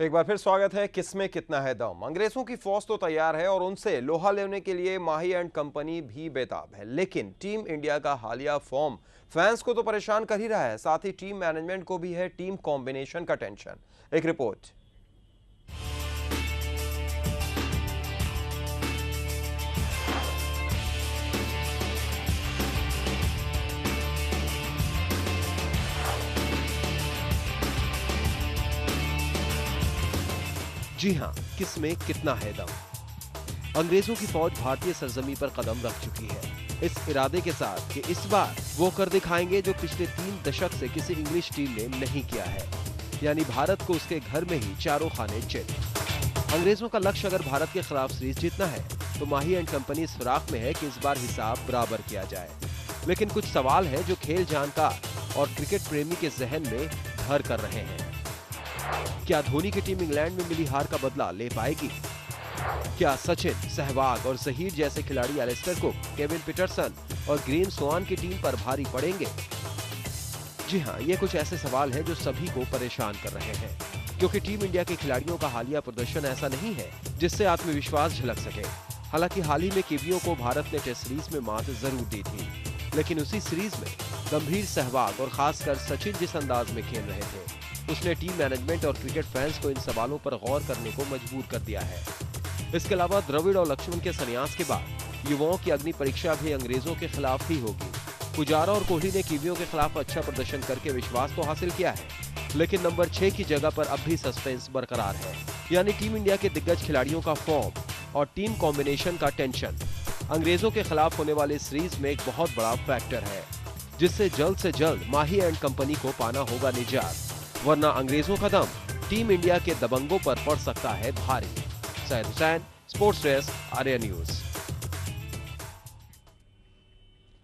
एक बार फिर स्वागत है। किसमें कितना है दम। अंग्रेजों की फौज तो तैयार है और उनसे लोहा लेने के लिए माही एंड कंपनी भी बेताब है, लेकिन टीम इंडिया का हालिया फॉर्म फैंस को तो परेशान कर ही रहा है, साथ ही टीम मैनेजमेंट को भी है टीम कॉम्बिनेशन का टेंशन। एक रिपोर्ट। जी हां, किसमें कितना है दम। अंग्रेजों की फौज भारतीय सरजमी पर कदम रख चुकी है, इस इरादे के साथ कि इस बार वो कर दिखाएंगे जो पिछले 3 दशक से किसी इंग्लिश टीम ने नहीं किया है, यानी भारत को उसके घर में ही चारों खाने चित। अंग्रेजों का लक्ष्य अगर भारत के खिलाफ सीरीज जीतना है तो माही एंड कंपनी इस फिराक में है कि इस बार हिसाब बराबर किया जाए। लेकिन कुछ सवाल हैं जो खेल जानकार और क्रिकेट प्रेमी के जहन में घर कर रहे हैं। क्या धोनी की टीम इंग्लैंड में मिली हार का बदला ले पाएगी? क्या सचिन, सहवाग और जहीर जैसे खिलाड़ी एलिस्टर कुक, केविन पीटरसन और ग्रेम स्वान की टीम पर भारी पड़ेंगे? जी हां, ये कुछ ऐसे सवाल हैं जो सभी को परेशान कर रहे हैं, क्योंकि टीम इंडिया के खिलाड़ियों का हालिया प्रदर्शन ऐसा नहीं है जिससे आत्मविश्वास झलक सके। हालांकि हाल ही में कीवियों को भारत ने टेस्ट सीरीज में मात जरूर दी थी, लेकिन उसी सीरीज में गंभीर, सहवाग और खासकर सचिन जिस अंदाज में खेल रहे थे, उसने टीम मैनेजमेंट और क्रिकेट फैंस को इन सवालों पर गौर करने को मजबूर कर दिया है। इसके अलावा द्रविड़ और लक्ष्मण के संन्यास के बाद युवाओं की अग्नि परीक्षा भी अंग्रेजों के खिलाफ ही होगी। पुजारा और कोहली ने कीवियों के खिलाफ अच्छा प्रदर्शन करके विश्वास तो हासिल किया है, लेकिन नंबर 6 की जगह पर अब भी सस्पेंस बरकरार है, यानी टीम इंडिया के दिग्गज खिलाड़ियों का फॉर्म और टीम कॉम्बिनेशन का टेंशन अंग्रेजों के खिलाफ होने वाली सीरीज में एक बहुत बड़ा फैक्टर है, जिससे जल्द से जल्द माही एंड कंपनी को पाना होगा निजात, वरना अंग्रेजों का दम टीम इंडिया के दबंगों पर पड़ सकता है भारी। Syed Hussain, sports desk, Arya news.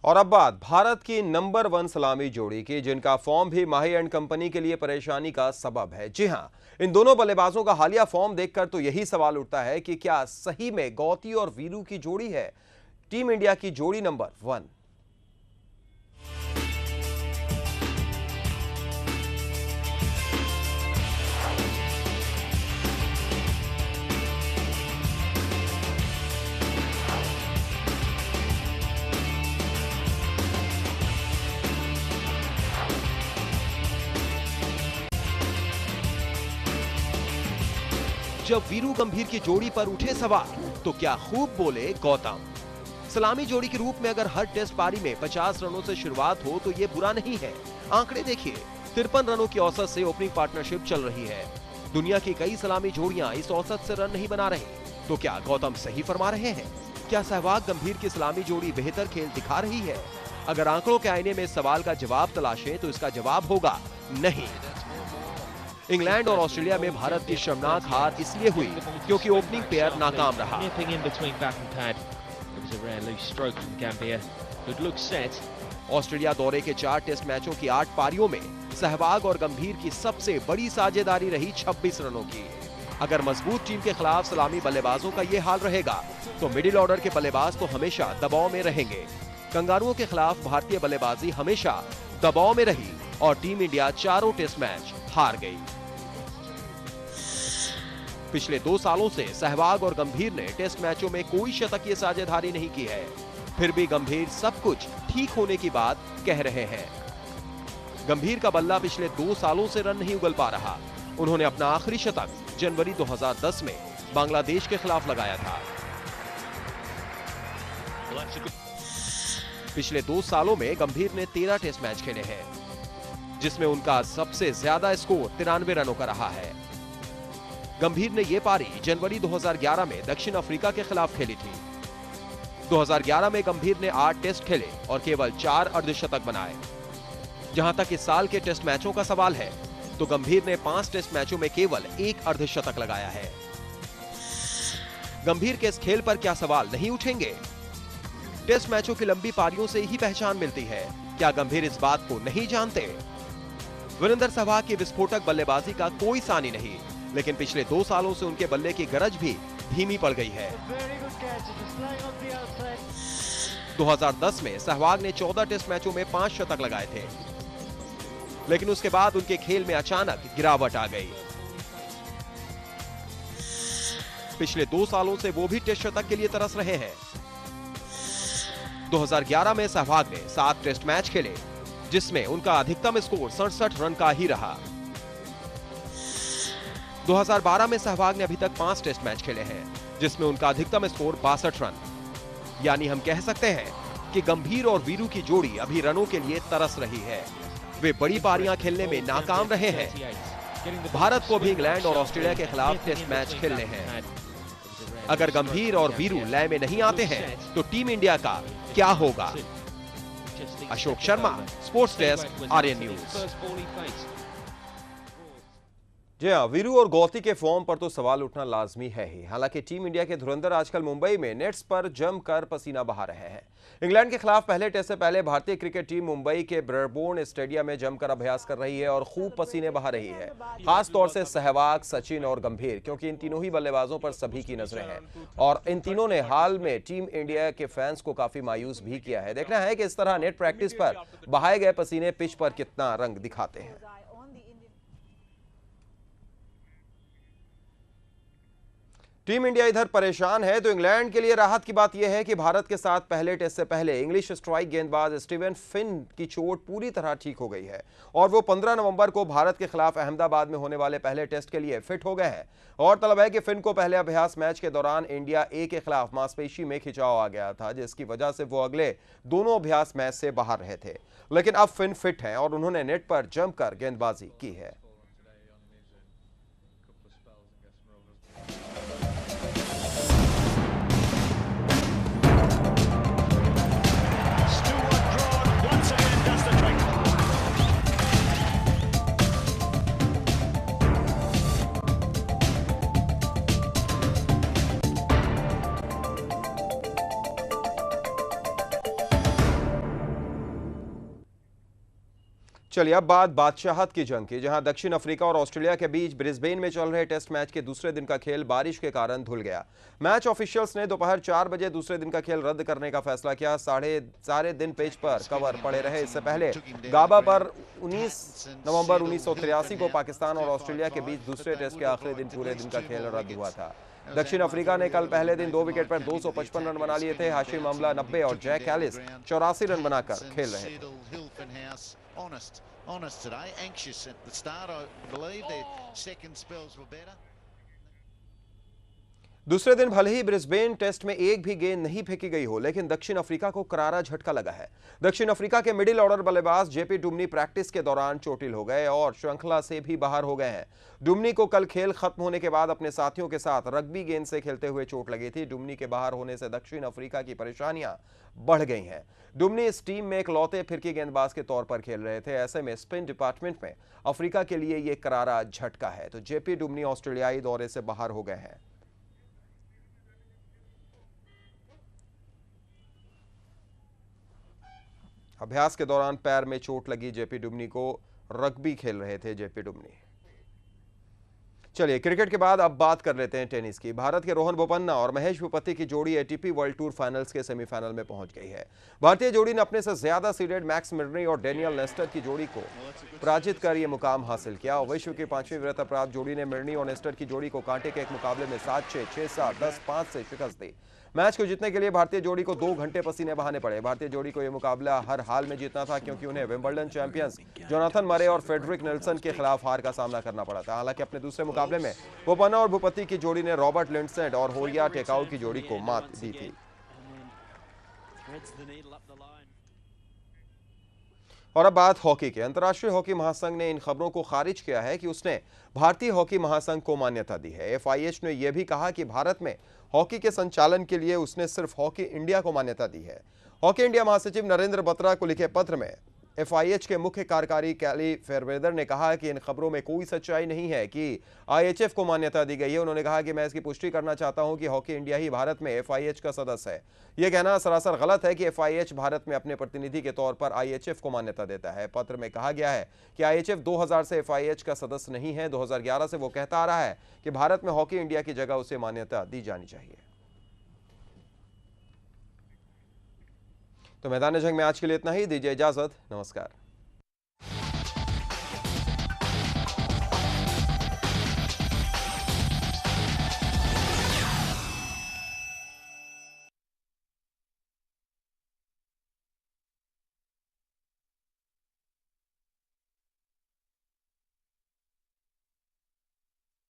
और अब बात भारत की नंबर 1 सलामी जोड़ी की, जिनका फॉर्म भी माही एंड कंपनी के लिए परेशानी का सबब है। जी हां, इन दोनों बल्लेबाजों का हालिया फॉर्म देखकर तो यही सवाल उठता है कि क्या सही में गौती और वीरू की जोड़ी है टीम इंडिया की जोड़ी नंबर 1। जब वीरू गंभीर की जोड़ी पर उठे सवाल तो क्या खूब बोले गौतम। सलामी जोड़ी के रूप में अगर हर टेस्ट पारी में 50 रनों से शुरुआत हो तो ये बुरा नहीं है। आंकड़े देखिए, 53 रनों की औसत से ओपनिंग पार्टनरशिप चल रही है। दुनिया की कई सलामी जोड़ियां इस औसत से रन नहीं बना रही, तो क्या गौतम सही फरमा रहे हैं? क्या सहवाग गंभीर की सलामी जोड़ी बेहतर खेल दिखा रही है? अगर आंकड़ों के आईने में इस सवाल का जवाब तलाशें तो इसका जवाब होगा नहीं। इंग्लैंड और ऑस्ट्रेलिया में भारत की शर्मनाक हार इसलिए हुई क्योंकि ओपनिंग पेयर नाकाम रहा। ऑस्ट्रेलिया दौरे के 4 टेस्ट मैचों की 8 पारियों में सहवाग और गंभीर की सबसे बड़ी साझेदारी रही 26 रनों की। अगर मजबूत टीम के खिलाफ सलामी बल्लेबाजों का ये हाल रहेगा तो मिडिल ऑर्डर के बल्लेबाज तो हमेशा दबाव में रहेंगे। कंगारुओं के खिलाफ भारतीय बल्लेबाजी हमेशा दबाव में रही और टीम इंडिया चारों टेस्ट मैच हार गई। पिछले 2 सालों से सहवाग और गंभीर ने टेस्ट मैचों में कोई शतकीय साझेदारी नहीं की है, फिर भी गंभीर सब कुछ ठीक होने की बात कह रहे हैं। गंभीर का बल्ला पिछले 2 सालों से रन नहीं उगल पा रहा। उन्होंने अपना आखिरी शतक जनवरी 2010 में बांग्लादेश के खिलाफ लगाया था। पिछले 2 सालों में गंभीर ने 13 टेस्ट मैच खेले हैं, जिसमें उनका सबसे ज्यादा स्कोर 93 रनों का रहा है। गंभीर ने यह पारी जनवरी 2011 में दक्षिण अफ्रीका के खिलाफ खेली थी। 2011 में गंभीर ने 8 टेस्ट खेले और केवल 4 अर्धशतक बनाए। जहां तक इस साल के टेस्ट मैचों का सवाल है तो गंभीर ने 5 टेस्ट मैचों में केवल 1 अर्धशतक लगाया है। गंभीर के इस खेल पर क्या सवाल नहीं उठेंगे? टेस्ट मैचों की लंबी पारियों से ही पहचान मिलती है। क्या गंभीर इस बात को नहीं जानते? वीरेंद्र सहवाग की विस्फोटक बल्लेबाजी का कोई सानी नहीं, लेकिन पिछले 2 सालों से उनके बल्ले की गरज भी धीमी पड़ गई है। 2010 में सहवाग ने 14 टेस्ट मैचों में 5 शतक लगाए थे, लेकिन उसके बाद उनके खेल में अचानक गिरावट आ गई। पिछले 2 सालों से वो भी टेस्ट शतक के लिए तरस रहे हैं। 2011 में सहवाग ने 7 टेस्ट मैच खेले, जिसमें उनका अधिकतम स्कोर 67 रन का ही रहा। 2012 में सहवाग ने अभी तक 5 टेस्ट मैच खेले हैं, जिसमें उनका अधिकतम स्कोर 62 रन। यानी हम कह सकते हैं कि गंभीर और वीरू की जोड़ी अभी रनों के लिए तरस रही है। वे बड़ी पारियां खेलने में नाकाम रहे हैं। भारत को भी इंग्लैंड और ऑस्ट्रेलिया के खिलाफ टेस्ट मैच खेलने हैं। अगर गंभीर और वीरू लय में नहीं आते हैं तो टीम इंडिया का क्या होगा? Ashok Sharma, sports desk, Aryan news. जी हाँ, वीरू और गौती के फॉर्म पर तो सवाल उठना लाजमी है ही। हालांकि टीम इंडिया के धुरंधर आजकल मुंबई में नेट्स पर जमकर पसीना बहा रहे हैं। इंग्लैंड के खिलाफ पहले टेस्ट से पहले भारतीय क्रिकेट टीम मुंबई के ब्रेबोर्न स्टेडियम में जमकर अभ्यास कर रही है और खूब पसीने बहा रही है। खास तौर से सहवाग, सचिन और गंभीर, क्योंकि इन तीनों ही बल्लेबाजों पर सभी की नजरें हैं और इन तीनों ने हाल में टीम इंडिया के फैंस को काफी मायूस भी किया है। देखना है कि इस तरह नेट प्रैक्टिस पर बहाए गए पसीने पिच पर कितना रंग दिखाते हैं। टीम इंडिया इधर परेशान है तो इंग्लैंड के लिए राहत की बात यह है कि भारत के साथ पहले टेस्ट से पहले इंग्लिश स्ट्राइक गेंदबाज स्टीवन फिन की चोट पूरी तरह ठीक हो गई है और वो 15 नवंबर को भारत के खिलाफ अहमदाबाद में होने वाले पहले टेस्ट के लिए फिट हो गए हैं। गौरतलब है कि फिन को पहले अभ्यास मैच के दौरान इंडिया ए के खिलाफ मांसपेशी में खिंचाव आ गया था, जिसकी वजह से वो अगले दोनों अभ्यास मैच से बाहर रहे थे। लेकिन अब फिन फिट हैं और उन्होंने नेट पर जमकर गेंदबाजी की है। चलिए अब बात बादशाहत की जंग की, जहां दक्षिण अफ्रीका और ऑस्ट्रेलिया के बीच ब्रिस्बेन में चल रहे टेस्ट मैच के दूसरे दिन का खेल बारिश के कारण धुल गया। मैच ऑफिशियल्स ने दोपहर 4 बजे दूसरे दिन का खेल रद्द करने का फैसला किया। सारे दिन पिच पर कवर पड़े रहे। इससे पहले गाबा पर 19 नवंबर 1983 को पाकिस्तान और ऑस्ट्रेलिया के बीच दूसरे टेस्ट के आखिरी दिन पूरे दिन का खेल रद्द हुआ था। दक्षिण अफ्रीका ने कल पहले दिन 2 विकेट पर 255 रन बना लिए थे। हाशिम अमला 90 और जैक एलिस 84 रन बनाकर खेल रहे थे। Honest today, anxious at the start. I believe their second spells were better. दूसरे दिन भले ही ब्रिस्बेन टेस्ट में एक भी गेंद नहीं फेंकी गई हो, लेकिन दक्षिण अफ्रीका को करारा झटका लगा है। दक्षिण अफ्रीका के मिडिल ऑर्डर बल्लेबाज जेपी डुमनी प्रैक्टिस के दौरान चोटिल हो गए और श्रृंखला से भी बाहर हो गए हैं। डुमनी को कल खेल खत्म होने के बाद अपने साथियों के साथ रग्बी गेंद से खेलते हुए चोट लगी थी। डुमनी के बाहर होने से दक्षिण अफ्रीका की परेशानियां बढ़ गई हैं। डुमनी इस टीम में एक लौते फिरकी गेंदबाज के तौर पर खेल रहे थे। ऐसे में स्पिन डिपार्टमेंट में अफ्रीका के लिए यह करारा झटका है। तो जेपी डुमनी ऑस्ट्रेलियाई दौरे से बाहर हो गए हैं। अभ्यास के दौरान पैर में चोट लगी जेपी डुमनी को। रग्बी खेल रहे थे जेपी डुमनी। चलिए क्रिकेट के बाद अब बात कर लेते हैं टेनिस की। भारत के रोहन बोपन्ना और महेश भूपति की जोड़ी एटीपी वर्ल्ड टूर फाइनल्स के सेमीफाइनल में पहुंच गई है। भारतीय जोड़ी ने अपने से ज्यादा सीडेड मैक्स मिर्नी और डेनियल नेस्टर की जोड़ी को पराजित कर यह मुकाम हासिल किया। विश्व की 5वीं वृत्ति प्राप्त जोड़ी ने मिर्नी और नेस्टर की जोड़ी को कांटे के एक मुकाबले में 7-6, 6-7, 10-5 से शिकस्त दी। मैच को जीतने के लिए भारतीय जोड़ी को 2 घंटे पसीने बहाने पड़े। भारतीय जोड़ी को यह मुकाबला हर हाल में जीतना था, क्योंकि उन्हें विंबलडन चैंपियंस जोनाथन मरे और फ्रेडरिक नेल्सन के खिलाफ हार का सामना करना पड़ा था। हालांकि अपने दूसरे मुकाबले में बोपन्ना और भूपति की जोड़ी ने रॉबर्ट लिंडसेट और होरिया टेकाउ की जोड़ी को मात दी थी। और अब बात हॉकी के। अंतर्राष्ट्रीय हॉकी महासंघ ने इन खबरों को खारिज किया है कि उसने भारतीय हॉकी महासंघ को मान्यता दी है। एफआईएच ने यह भी कहा कि भारत में हॉकी के संचालन के लिए उसने सिर्फ हॉकी इंडिया को मान्यता दी है। हॉकी इंडिया महासचिव नरेंद्र बत्रा को लिखे पत्र में एफआईएच के मुख्य कार्यकारी कैली फेयरवेदर ने कहा कि इन खबरों में कोई सच्चाई नहीं है कि आईएचएफ को मान्यता दी गई है। उन्होंने कहा कि मैं इसकी पुष्टि करना चाहता हूं कि हॉकी इंडिया ही भारत में एफआईएच का सदस्य है। यह कहना सरासर गलत है कि एफआईएच भारत में अपने प्रतिनिधि के तौर पर आईएचएफ को मान्यता देता है। पत्र में कहा गया है कि आईएचएफ 2000 से एफआईएच का सदस्य नहीं है। 2011 से वो कहता आ रहा है कि भारत में हॉकी इंडिया की जगह उसे मान्यता दी जानी चाहिए। तो मैदान जंग में आज के लिए इतना ही। दीजिए इजाजत। नमस्कार।